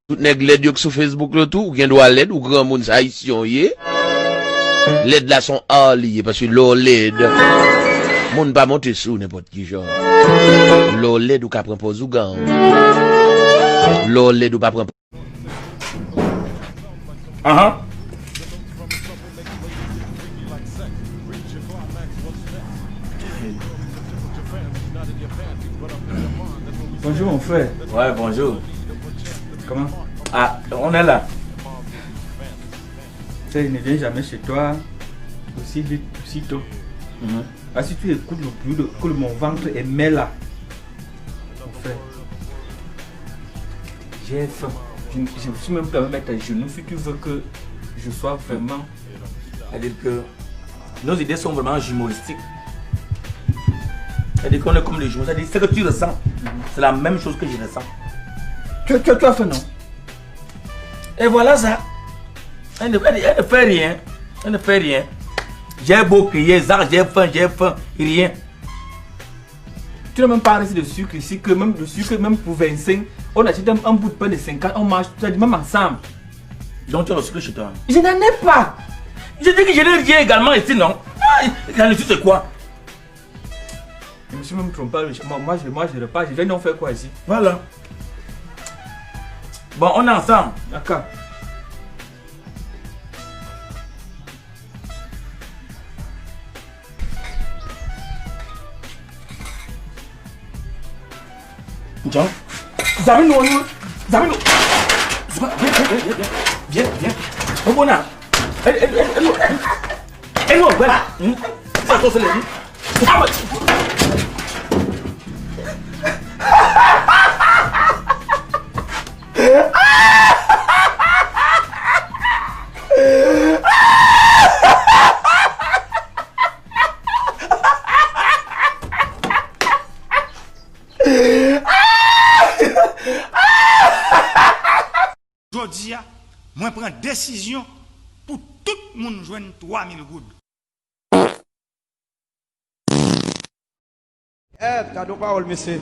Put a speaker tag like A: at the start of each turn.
A: Tout nèg LED sur Facebook le tout, ou gen doit LED ou grand monde haïtien yé. LED là sont alliés parce que l'eau LED monde pas monter sous n'importe qui genre. L'eau LED ou ka prend pour Zougan. L'eau LED ou pas prend.
B: Bonjour mon frère.
C: Ouais, bonjour.
B: Comment?
C: Ah, on est là.
B: Ça, il ne vient jamais chez toi aussi vite, aussi tôt. Ah, si tu écoutes le bruit que mon ventre émet là, mon frère, j'ai faim. Je me suis même pas mettre à genoux si tu veux que je sois vraiment.
C: C'est-à-dire que nos idées sont vraiment humoristiques. C'est-à-dire qu'on est comme les jumeaux. C'est-à-dire ce que tu ressens, c'est la même chose que je ressens.
B: Tu as faim, non?
C: Et voilà ça. Elle ne fait rien. Elle ne fait rien. J'ai beau crier, Zach, j'ai faim, rien.
B: Tu n'as même pas resté de sucre ici, que même de sucre, même pour 25, on achète un bout de pain de 50, on mange même ensemble.
C: Donc tu as le sucre chez toi.
B: Je n'en ai pas.
C: Je dis que je n'ai rien également ici, non? Dans le sucre, c'est quoi?
B: Je me suis même trompé. Moi, je repars. Je viens donc faire quoi ici?
C: Voilà. Bon, on est ensemble.
B: D'accord.
C: John, Zamino, viens. Oh, bon, là. Non, voilà. Ça, c'est le
D: Jodi, moi prends décision pour tout le monde joindre 3000 gouttes.
E: T'as nos paroles, monsieur.